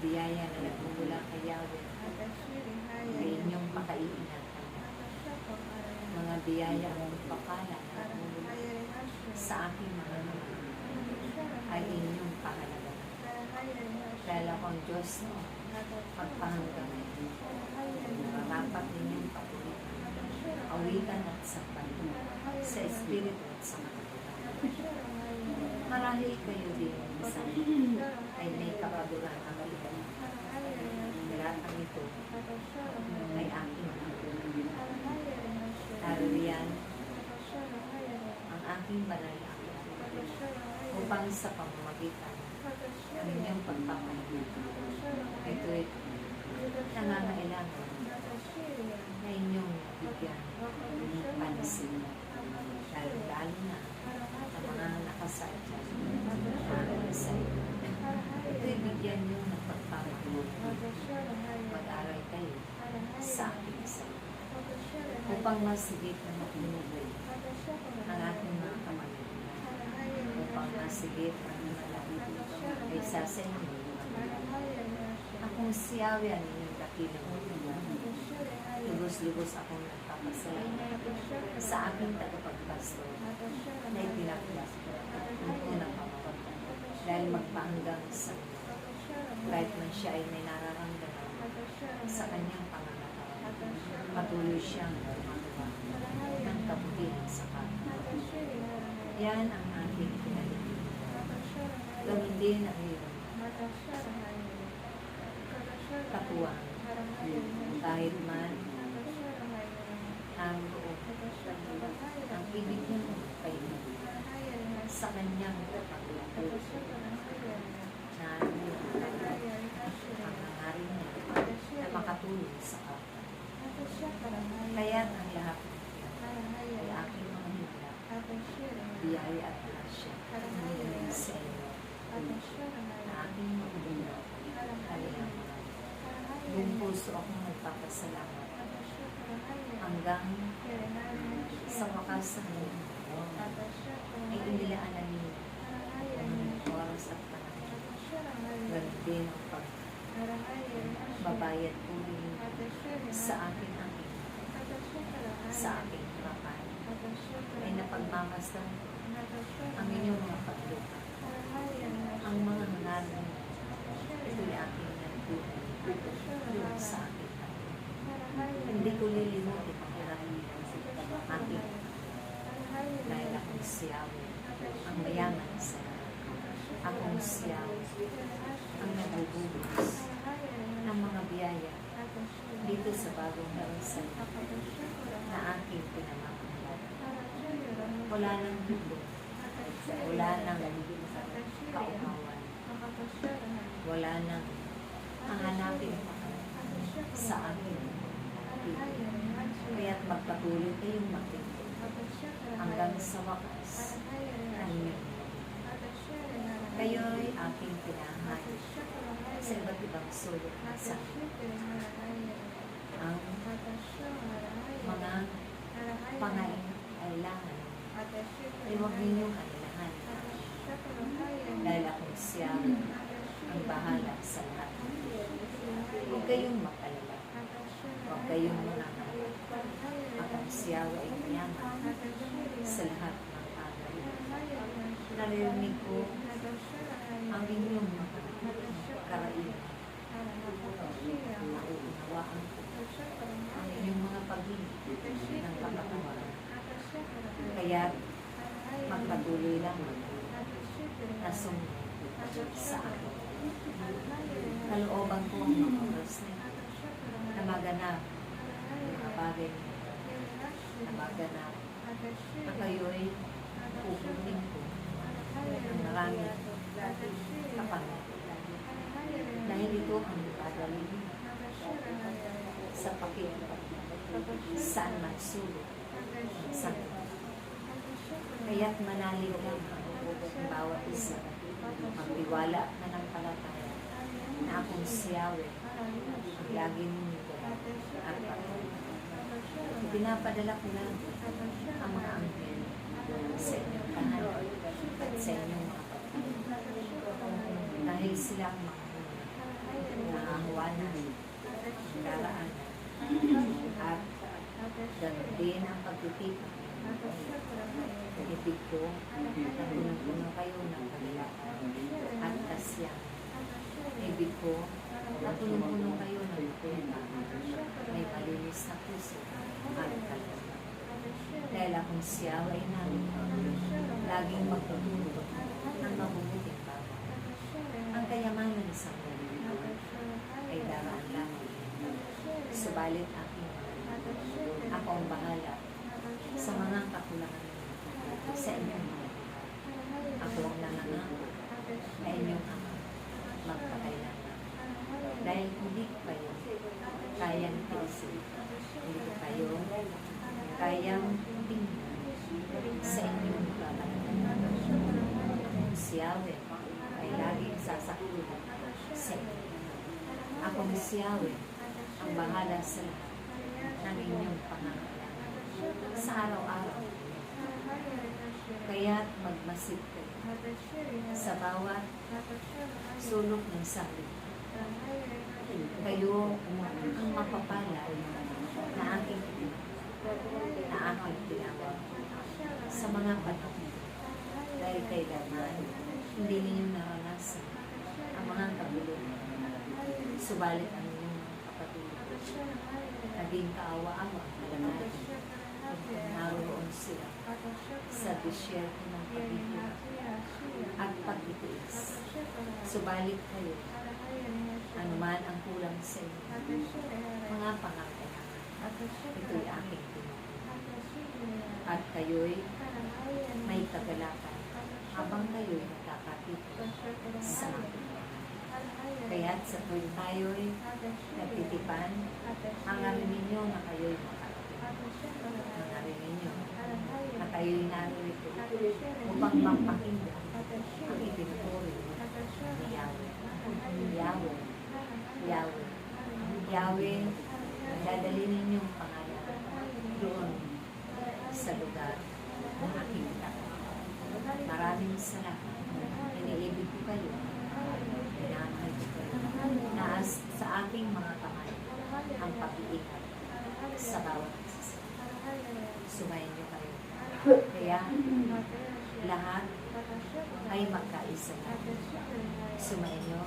biyaya na nagmumula kay Yahweh ay inyong pakaiingatan. Mga biyaya o pagpapala na nagmumula sa aking mga mga ay inyong pahalagan. Dahil akong Diyos, magpahanggang marapat ninyong patuloy, awitan at sapat sa Espiritu at sa katotohanan. Marahil kayo din sa ay may kapaguran ang iba. Lahat ang ito ay aking patuloy. Naririyan ang aking banal na upang sa pamamagitan ang inyong pagpapahinga. Ito'y nangangailangan na inyong bigyan ng pansin. Lalo na sa mga nakasadya sa inyo. Ito'y bigyan nyo ng pagpapahinga. Mag-aral kayo sa aking salita upang masigit na matinubay ang ating mga kamalian, upang masigit ang malapit ay sa inyo. Akong si Yahweh ang inyong dakilang utulan. Lubos-lubos akong nagpapasalamat sa aking tagapagpastor na itinaklas ng unang pamamagitan dahil magpahanggang sa kahit man siya ay may nararamdaman sa kanyang pangangatawan, patuloy siyang gumagawa ng kabutihan sa kapwa. Yan ang aking pinalipin. Gawin din ang iyong katuwang kahit man ang loob ang ibig niya kayo sa kanyang paglato na ang nangarin niya na makatulong sa kapwa. Kaya ang lahat ay aking mga hila, biyaya at grasya sa inyo na aking mga kalilang. Buong puso akong nagpapasalamat hanggang sa wakas ng ngayon ay inilaanan ninyo ang oras at panahon. Ganun din ang pagbabayad po ninyo sa aking aking sa aking harapan ay napagmamasdan ang inyong mga paglupa. Ang mga hangarin ito'y aking nagbuhay doon sa aking aking. Hindi ko lilimutin ang hirahin aking dahil akong si Yahweh ang mayaman sa lahat. Akong si Yahweh ang nagbubuhos ng mga biyaya dito sa bagong bansa na aking pinamamahalan. Wala nang dugo, wala nang kauhawan, wala nang hanapin sa aking pili. Kaya't magpatuloy kayong makinig hanggang sa wakas ng inyong kayo'y aking pinahayag sa iba't ibang sulok na sa ang mga pangailangan ay huwag ninyong kailangan dahil akong siya ang bahala sa lahat. Huwag kayong mag-alala. Huwag kayong mananala. Akong siya ay mayaman sa lahat ng bagay. Naririnig ko ang inyong mga karailan. Nauunawaan ko ang inyong mga pag-ibig ng kapatawaran. Kaya magpatuloy lang na sumunod sa akin. Kalooban ko ang mga oras na maganap ang mga bagay na maganap na kayo'y pupunin ko ang maraming kapangyarihan. Dahil ito ang dadalhin sa pakikinig saan man sulok sa kaya't manalig lang ang bawat isa. Magtiwala at nanampalataya na akong si Yahweh ang lagi ninyo at patuloy. Pinapadala ko lang ang mga anghel sa inyong tahanan at sa inyong mga pagkain. Dahil sila ang mga daanan, daraanan, at ganoon din ang pagtitipan. Ibig ko na puno kayo ng kagalakan at kasyan. Ibig ko na puno kayo ng puna, may malinis na puso at kalooban. Dahil akong siya ay namin, laging magtuturo ng mabubuting bagay. Ang kayamanan sa mundo ay daraan lamang. Subalit aking ako ang bahala sa mga kakulangan sa inyong mga buhay. Ako ang nangangako na inyong ama magpakailangan. Dahil hindi ko kayo kayang tiisin, hindi ko kayo kayang tingnan sa inyong kabalaan. Si Yahweh ay laging sasakulan sa inyo. Ako si Yahweh ang bahala sa lahat ng inyong pangangailangan sa araw-araw. Kaya't magmasid kayo sa bawat sulok ng salita. Kayo ang mapapala na aking tinawag sa mga panahon. Dahil kailanman, hindi ninyo naranasan ang mga kabuluhan. Subalit ang inyong mga kapatid, naging kaawa-awa, alam naroon sila sa disyerto ng paghihiwa at pagtitiis. Subalit kayo, anuman ang kulang sa inyo, mga pangangailangan, ito'y aking tinutulungan. At kayo'y may kagalakan habang kayo'y nakakatito sa aking bahay. Kaya't sa tuwing tayo'y nagtitipan, hangarin ninyo na kayo'y makarating. Hangarin ninyo na kayo'y narito upang magpakinggan ang itinuturi ni Yahweh. Yahweh, Yahweh, Yahweh, dadali ninyong pangalan doon sa lugar ng aking taon. Maraming salamat. Iniibig ko kayo. Minamahal ko kayo. Naas sa aking mga kamay ang pag-iingat sa bawat isa. Sumayin niyo kayo. Kaya lahat ay magkaisa na. Sumayin niyo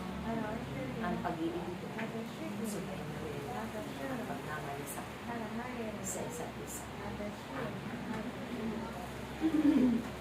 ang pag-iibig ko. Sumayin niyo rin ang pagmamalisak sa isa't isa. Amen.